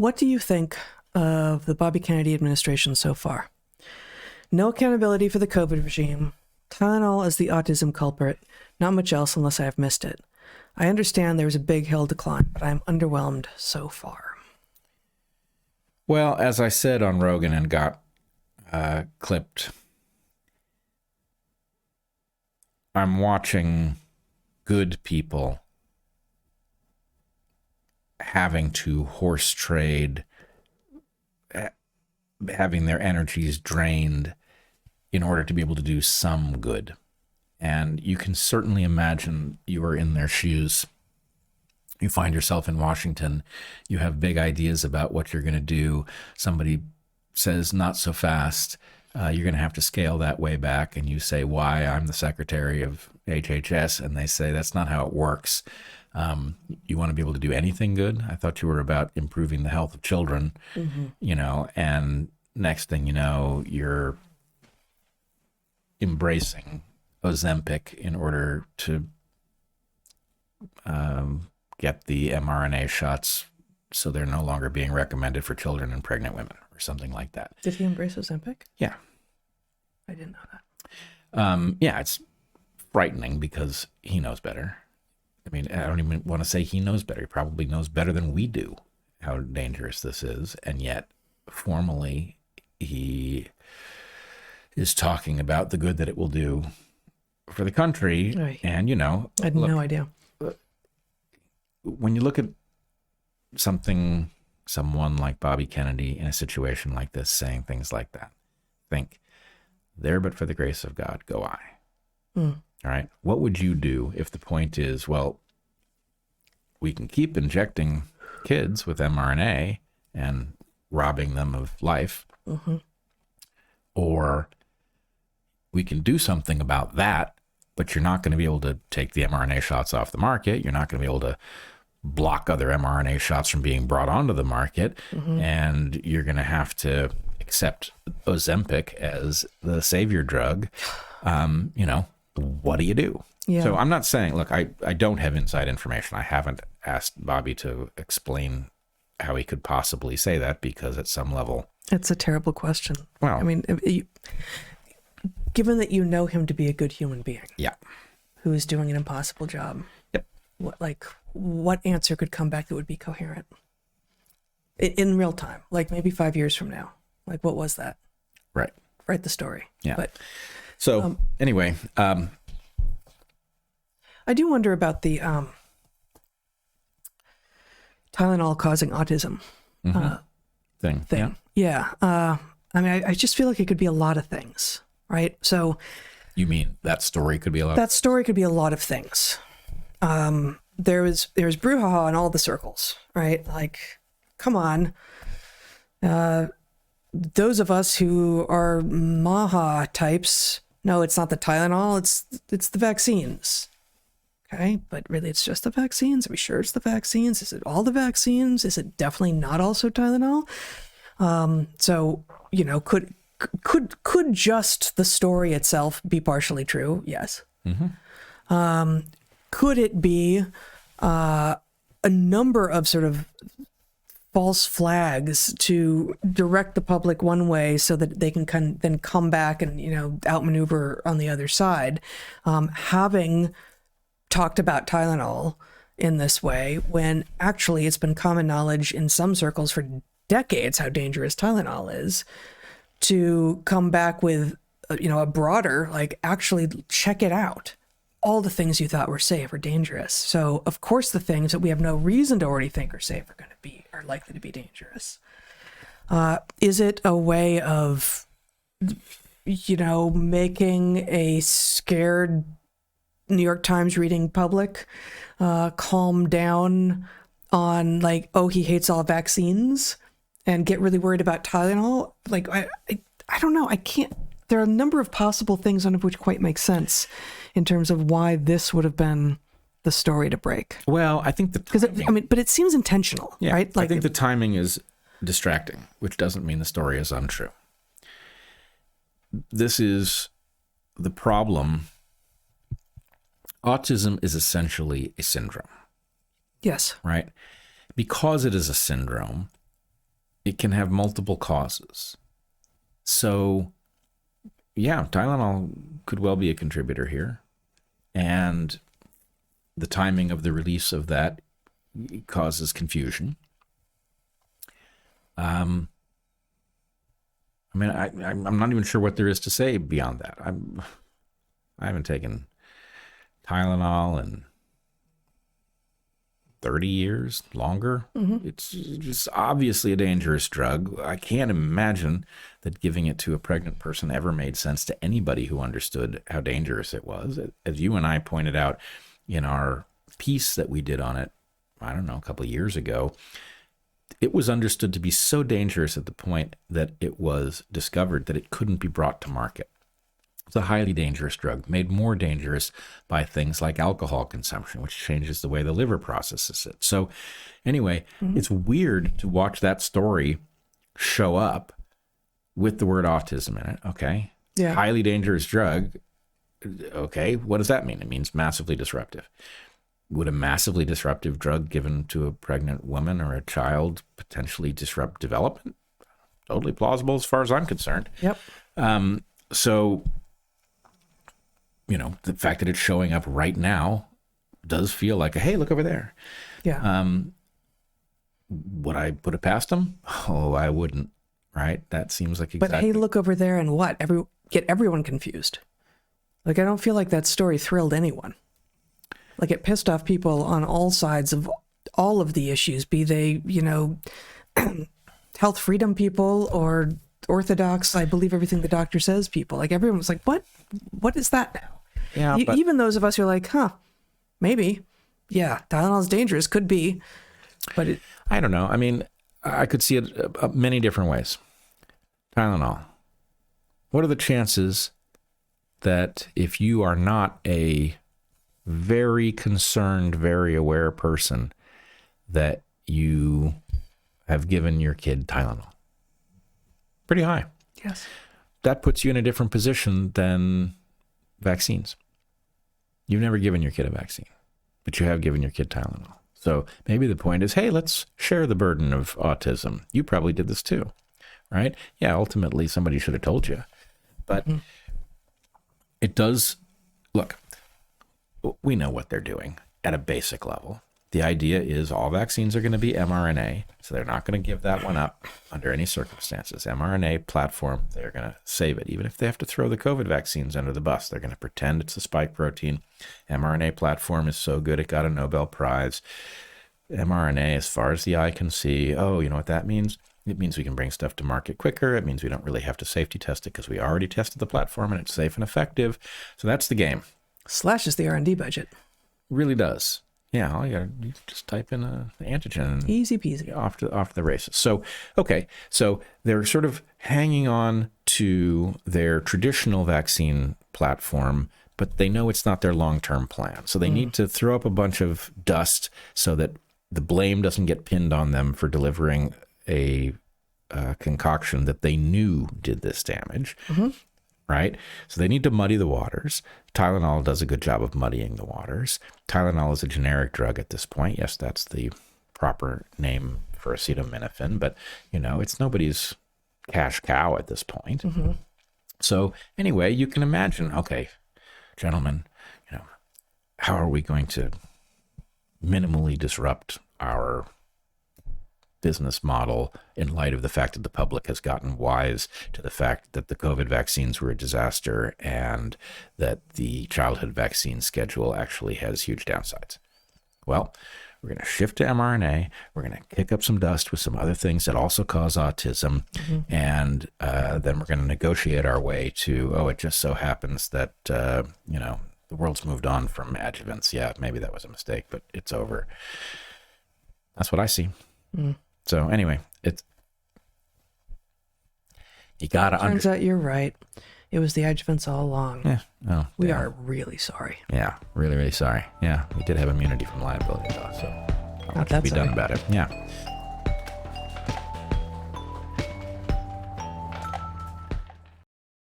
What do you think of the Bobby Kennedy administration so far? No accountability for the COVID regime. Tylenol as the autism culprit. Not much else unless I have missed it. I understand there was a big hill to climb, but I'm underwhelmed so far. Well, as I said on Rogan and got clipped, I'm watching good people having to horse trade, having their energies drained in order to be able to do some good. And you can certainly imagine you are in their shoes. You find yourself in Washington. You have big ideas about what you're going to do. Somebody says, not so fast. You're going to have to scale that way back. And you say, why? I'm the secretary of HHS. And they say, that's not how it works. You want to be able to do anything good? I thought you were about improving the health of children, and next thing you know, you're embracing Ozempic in order to get the mRNA shots so they're no longer being recommended for children and pregnant women or something like that. Did he embrace Ozempic? Yeah. I didn't know that. Yeah, it's frightening because he knows better. I mean, I don't even want to say he knows better. He probably knows better than we do how dangerous this is. And yet, formally, he is talking about the good that it will do for the country. Right. And, I had no idea. When you look at someone like Bobby Kennedy in a situation like this, saying things like that, think, there but for the grace of God, go I. All right. What would you do if the point is, well, we can keep injecting kids with mRNA and robbing them of life, or we can do something about that, but you're not going to be able to take the mRNA shots off the market. You're not going to be able to block other mRNA shots from being brought onto the market, and you're going to have to accept Ozempic as the savior drug. What do you do? Yeah. So I'm not saying, look, I don't have inside information. I haven't asked Bobby to explain how he could possibly say that, because at some level... It's a terrible question. Well, I mean, given that you know him to be a good human being. Yeah. Who is doing an impossible job. Yep. What answer could come back that would be coherent? In real time, like maybe 5 years from now. Like, what was that? Right. Write the story. Yeah. But... So anyway, I do wonder about the Tylenol causing autism thing. Yeah. I mean, I just feel like it could be a lot of things, right? So you mean that story could be a lot? That story could be a lot of things. There's brouhaha in all the circles, right? Like, come on. Those of us who are MAHA types, no, it's not the Tylenol, it's the vaccines. Okay, but really it's just the vaccines. Are we sure it's the vaccines? Is it all the vaccines? Is it definitely not also Tylenol? So, could just the story itself be partially true? Yes. Could it be a number of sort of false flags to direct the public one way so that they can then come back and, outmaneuver on the other side? Having talked about Tylenol in this way, when actually it's been common knowledge in some circles for decades how dangerous Tylenol is, to come back with, a broader, like, actually check it out. All the things you thought were safe are dangerous. So, of course, the things that we have no reason to already think are safe are likely to be dangerous. Is it a way of, making a scared New York Times reading public calm down on, like, oh, he hates all vaccines, and get really worried about Tylenol? Like, I don't know. I can't. There are a number of possible things, none of which quite make sense in terms of why this would have been the story to break. Well, I think but it seems intentional, right? Like, I think the timing is distracting, which doesn't mean the story is untrue. This is the problem. Autism is essentially a syndrome. Yes. Right? Because it is a syndrome, it can have multiple causes. So, yeah, Tylenol could well be a contributor here. And the timing of the release of that causes confusion. I mean, I'm not even sure what there is to say beyond that. I haven't taken Tylenol in 30 years, longer. It's just obviously a dangerous drug. I can't imagine that giving it to a pregnant person ever made sense to anybody who understood how dangerous it was. As you and I pointed out in our piece that we did on it, I don't know, a couple of years ago, it was understood to be so dangerous at the point that it was discovered that it couldn't be brought to market. It's a highly dangerous drug, made more dangerous by things like alcohol consumption, which changes the way the liver processes it. So anyway, it's weird to watch that story show up with the word autism in it. Okay. Yeah. Highly dangerous drug. Okay. What does that mean? It means massively disruptive. Would a massively disruptive drug given to a pregnant woman or a child potentially disrupt development? Totally plausible as far as I'm concerned. Yep. So, you know, the fact that it's showing up right now does feel like, hey, look over there. Yeah. Would I put it past them? Oh, I wouldn't. Right? That seems like exactly. But hey, look over there and what? Get everyone confused. Like, I don't feel like that story thrilled anyone. Like, it pissed off people on all sides of all of the issues, be they, you know, health freedom people or orthodox, I believe everything the doctor says people. Like, everyone was like, what is that now? Yeah, but Even those of us who are like, maybe. Yeah, Tylenol's dangerous, could be. But I don't know. I mean, I could see it many different ways. Tylenol. What are the chances that if you are not a very concerned, very aware person, that you have given your kid Tylenol? Pretty high. yes. That puts you in a different position than vaccines. You've never given your kid a vaccine, but you have given your kid Tylenol. So maybe the point is, hey, let's share the burden of autism. You probably did this too, right? Yeah, ultimately somebody should have told you. But it does, look, we know what they're doing at a basic level. The idea is all vaccines are going to be mRNA, so they're not going to give that one up under any circumstances. mRNA platform, they're going to save it. Even if they have to throw the COVID vaccines under the bus, they're going to pretend it's a spike protein. mRNA platform is so good it got a Nobel Prize. mRNA, as far as the eye can see, oh, you know what that means? It means we can bring stuff to market quicker. It means we don't really have to safety test it because we already tested the platform and it's safe and effective. So that's the game. Slashes the R&D budget. Really does. Yeah, all you just type in the antigen and Easy peasy. off to the races. So, okay, so they're sort of hanging on to their traditional vaccine platform, but they know it's not their long-term plan. So they need to throw up a bunch of dust so that the blame doesn't get pinned on them for delivering a concoction that they knew did this damage. Right? So they need to muddy the waters. Tylenol does a good job of muddying the waters. Tylenol is a generic drug at this point. Yes, that's the proper name for acetaminophen, but, you know, it's nobody's cash cow at this point. So anyway, you can imagine, okay, gentlemen, you know, how are we going to minimally disrupt our business model in light of the fact that the public has gotten wise to the fact that the COVID vaccines were a disaster and that the childhood vaccine schedule actually has huge downsides? Well, we're going to shift to mRNA. We're going to kick up some dust with some other things that also cause autism. And then we're going to negotiate our way to, oh, it just so happens that, you know, the world's moved on from adjuvants. Yeah, maybe that was a mistake, but it's over. That's what I see. So anyway, you gotta. Turns out you're right. It was the adjuvants all along. Yeah. Oh, We are really sorry. Yeah, really, really sorry. Yeah, we did have immunity from liability, though, so not much to be done about it. Yeah.